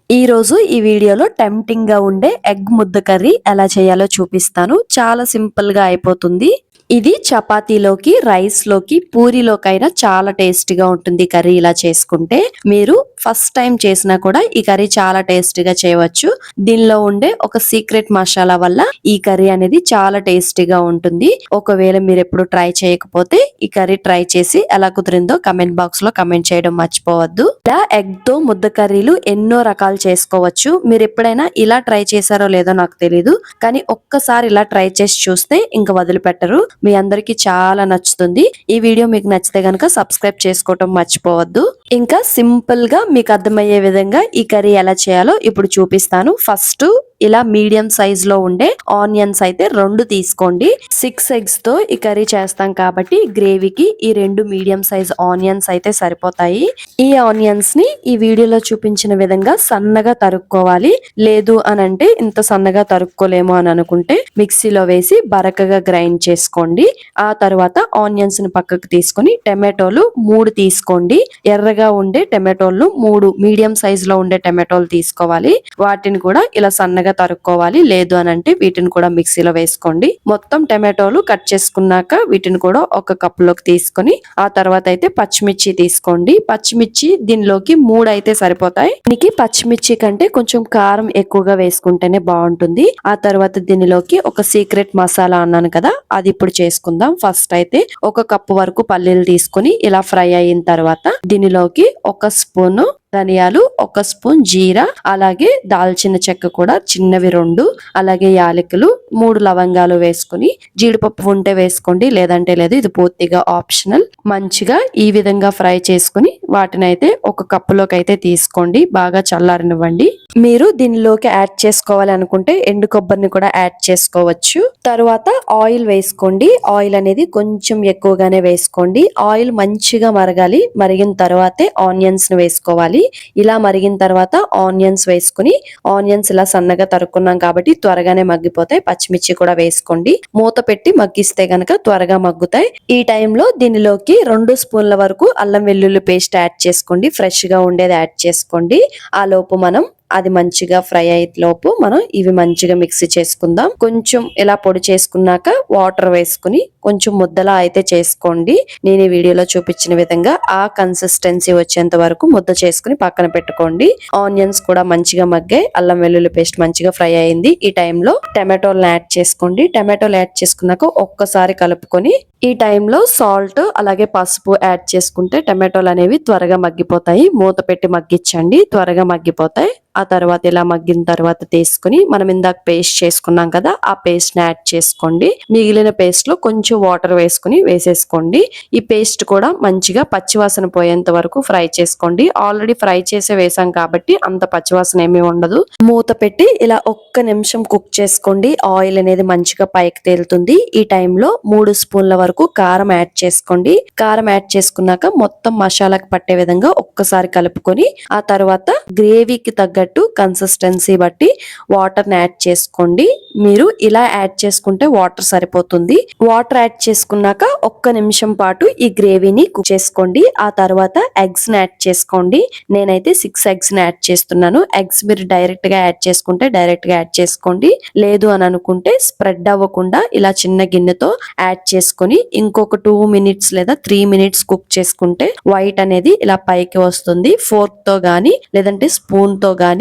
ఈ రోజు ఈ వీడియోలో టెంప్టింగ్ గా ఉండే ఎగ్ ముద్ద కర్రీ ఎలా చేయాలో చూపిస్తాను. చాలా సింపుల్ గా అయిపోతుంది. ఇది చపాతీలోకి, రైస్ లోకి, పూరిలోకైనా చాలా టేస్టీగా ఉంటుంది కర్రీ ఇలా చేసుకుంటే. మీరు ఫస్ట్ టైం చేసినా కూడా ఈ కర్రీ చాలా టేస్టీగా చేయవచ్చు. దీనిలో ఉండే ఒక సీక్రెట్ మసాలా వల్ల ఈ కర్రీ అనేది చాలా టేస్టీగా ఉంటుంది. ఒకవేళ మీరు ఎప్పుడు ట్రై చేయకపోతే ఈ కర్రీ ట్రై చేసి ఎలా కుదిరిందో కమెంట్ బాక్స్ లో కమెంట్ చేయడం మర్చిపోవద్దు. ఇలా ఎగ్ తో ముద్ద కర్రీలు ఎన్నో రకాలు చేసుకోవచ్చు. మీరు ఎప్పుడైనా ఇలా ట్రై చేశారో లేదో నాకు తెలీదు, కానీ ఒక్కసారి ఇలా ట్రై చేసి చూస్తే ఇంకా వదిలిపెట్టరు. మీ అందరికి చాలా నచ్చుతుంది. ఈ వీడియో మీకు నచ్చితే గనక సబ్స్క్రైబ్ చేసుకోవటం మర్చిపోవద్దు. ఇంకా సింపుల్ గా మీకు అర్థమయ్యే విధంగా ఈ కర్రీ ఎలా చేయాలో ఇప్పుడు చూపిస్తాను. ఫస్ట్ ఇలా మీడియం సైజ్ లో ఉండే ఆనియన్స్ అయితే 2 తీసుకోండి. 6 ఎగ్స్ తో ఈ కర్రీ చేస్తాం కాబట్టి గ్రేవీకి ఈ 2 మీడియం సైజ్ ఆనియన్స్ అయితే సరిపోతాయి. ఈ ఆనియన్స్ ని ఈ వీడియోలో చూపించిన విధంగా సన్నగా తరుక్కోవాలి. లేదు అనంటే ఇంత సన్నగా తరుక్కోలేము అని అనుకుంటే మిక్సీలో వేసి బరకగా గ్రైండ్ చేసుకోండి. ఆ తర్వాత ఆనియన్స్ ని పక్కకు తీసుకొని టమాటోలు 3 తీసుకోండి. ఎర్రగా ఉండే టమాటోలు 3 మీడియం సైజ్ లో ఉండే టమాటోలు తీసుకోవాలి. వాటిని కూడా ఇలా సన్నగా తరుక్కోవాలి. లేదు అనంటే వీటిని కూడా మిక్సీలో వేసుకోండి. మొత్తం టమాటోలు కట్ చేసుకున్నాక వీటిని కూడా ఒక కప్పులోకి తీసుకొని ఆ తర్వాత అయితే పచ్చిమిర్చి తీసుకోండి. పచ్చిమిర్చి దీనిలోకి 3 అయితే సరిపోతాయి. దీనికి పచ్చిమిర్చి కంటే కొంచెం కారం ఎక్కువగా వేసుకుంటేనే బాగుంటుంది. ఆ తర్వాత దీనిలోకి ఒక సీక్రెట్ మసాలా అన్నాను కదా, అది ఇప్పుడు చేసుకుందాం. ఫస్ట్ అయితే ఒక కప్పు వరకు పల్లీలు తీసుకొని ఇలా ఫ్రై అయిన తర్వాత దీనిలోకి 1 స్పూన్ ధనియాలు, 1 స్పూన్ జీరా, అలాగే దాల్చిన చెక్క కూడా చిన్నవి 2, అలాగే యాలకులు 3 లవంగాలు వేసుకుని, జీడిపప్పు ఉంటే వేసుకోండి, లేదంటే లేదు, ఇది పూర్తిగా ఆప్షనల్. మంచిగా ఈ విధంగా ఫ్రై చేసుకుని వాటిని అయితే ఒక కప్పులోకి అయితే తీసుకోండి. బాగా చల్లారనివ్వండి. మీరు దీనిలోకి యాడ్ చేసుకోవాలి అనుకుంటే ఎండు కొబ్బరిని కూడా యాడ్ చేసుకోవచ్చు. తర్వాత ఆయిల్ వేసుకోండి. ఆయిల్ అనేది కొంచెం ఎక్కువగానే వేసుకోండి. ఆయిల్ మంచిగా మరగాలి. మరిగిన తర్వాతే ఆనియన్స్ ని వేసుకోవాలి. ఇలా మరిగిన తర్వాత ఆనియన్స్ వేసుకుని, ఆనియన్స్ ఇలా సన్నగా తరుక్కున్నాం కాబట్టి త్వరగానే మగ్గిపోతాయి. పచ్చిమిర్చి కూడా వేసుకోండి. మూత పెట్టి మగ్గిస్తే గనక త్వరగా మగ్గుతాయి. ఈ టైంలో దీనిలోకి 2 స్పూన్ల వరకు అల్లం వెల్లుల్లి పేస్ట్ యాడ్ చేసుకోండి. ఫ్రెష్ గా ఉండేది యాడ్ చేసుకోండి. ఆ లోపు మనం అది మంచిగా ఫ్రై అయ్యే లోపు మనం ఇవి మంచిగా మిక్సీ చేసుకుందాం. కొంచెం ఇలా పొడి చేసుకున్నాక వాటర్ వేసుకుని కొంచెం ముద్దలా అయితే చేసుకోండి. నేను ఈ వీడియోలో చూపించిన విధంగా ఆ కన్సిస్టెన్సీ వచ్చేంత వరకు ముద్ద చేసుకుని పక్కన పెట్టుకోండి. ఆనియన్స్ కూడా మంచిగా మగ్గాయి. అల్లం వెల్లుల్లి పేస్ట్ మంచిగా ఫ్రై అయింది. ఈ టైంలో టమాటోలను యాడ్ చేసుకోండి. టమాటోలు యాడ్ చేసుకున్నాక ఒక్కసారి కలుపుకొని ఈ టైంలో సాల్ట్ అలాగే పసుపు యాడ్ చేసుకుంటే టమాటోలు అనేవి త్వరగా మగ్గిపోతాయి. మూత పెట్టి మగ్గించండి, త్వరగా మగ్గిపోతాయి. ఆ తర్వాత ఇలా మగ్గిన తర్వాత తీసుకుని మనం ఇందాక పేస్ట్ చేసుకున్నాం కదా, ఆ పేస్ట్ ని యాడ్ చేసుకోండి. మిగిలిన పేస్ట్ లో కొంచెం వాటర్ వేసుకుని వేసేసుకోండి. ఈ పేస్ట్ కూడా మంచిగా పచ్చివాసన పోయేంత వరకు ఫ్రై చేసుకోండి. ఆల్రెడీ ఫ్రై చేసే వేసాం కాబట్టి అంత పచ్చివాసన ఏమీ ఉండదు. మూత పెట్టి ఇలా 1 నిమిషం కుక్ చేసుకోండి. ఆయిల్ అనేది మంచిగా పైకి తేలుతుంది. ఈ టైంలో 3 స్పూన్ల వరకు కారం యాడ్ చేసుకోండి. కారం యాడ్ చేసుకున్నాక మొత్తం మసాలాకి పట్టే విధంగా ఒక్కసారి కలుపుకొని ఆ తర్వాత గ్రేవీకి తగ్గట్టు కన్సిస్టెన్సీ బట్టి వాటర్ యాడ్ చేసుకోండి. మీరు ఇలా యాడ్ చేసుకుంటే వాటర్ సరిపోతుంది. వాటర్ యాడ్ చేసుకున్నాక 1 నిమిషం పాటు ఈ గ్రేవీని కుక్ చేసుకోండి. ఆ తర్వాత ఎగ్స్ ని యాడ్ చేసుకోండి. నేనైతే 6 ఎగ్స్ ని యాడ్ చేస్తున్నాను. ఎగ్స్ మీరు డైరెక్ట్ గా యాడ్ చేసుకుంటే డైరెక్ట్ గా యాడ్ చేసుకోండి. లేదు అని అనుకుంటే స్ప్రెడ్ అవ్వకుండా ఇలా చిన్న గిన్నెతో యాడ్ చేసుకుని ఇంకొక 2 మినిట్స్ లేదా 3 మినిట్స్ కుక్ చేసుకుంటే వైట్ అనేది ఇలా పైకి వస్తుంది. ఫోర్క్ తో గానీ లేదంటే స్పూన్ తో గానీ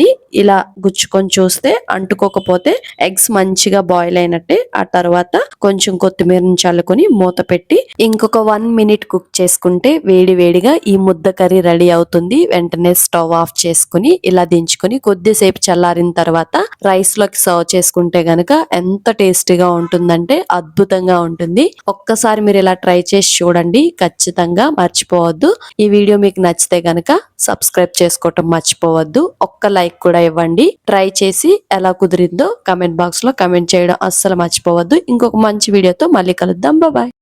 ఇలా గుచ్చుకొని చూస్తే అంటుకోకపోతే ఎగ్స్ మంచిగా బాయిల్ అయినట్టే. ఆ తర్వాత కొంచెం కొత్తిమీరని చల్లుకొని మూత పెట్టి ఇంకొక 1 మినిట్ కుక్ చేసుకుంటే వేడి వేడిగా ఈ ముద్ద కర్రీ రెడీ అవుతుంది. వెంటనే స్టవ్ ఆఫ్ చేసుకుని ఇలా దించుకొని కొద్దిసేపు చల్లారిన తర్వాత రైస్ లోకి సర్వ్ చేసుకుంటే గనక ఎంత టేస్టీగా ఉంటుందంటే అద్భుతంగా ఉంటుంది. ఒక్కసారి మీరు ఇలా ట్రై చేసి చూడండి, ఖచ్చితంగా మర్చిపోవద్దు. ఈ వీడియో మీకు నచ్చితే గనక సబ్స్క్రైబ్ చేసుకోవటం మర్చిపోవద్దు. ఒక్క లైక్ కూడా ఇవ్వండి. ట్రై చేసి ఎలా కుదిరిందో కమెంట్ బాక్స్ లో కమెంట్ చేయడం అస్సలు మర్చిపోవద్దు. ఇంకొక మంచి వీడియోతో మళ్ళీ కలుద్దాం. బాయ్.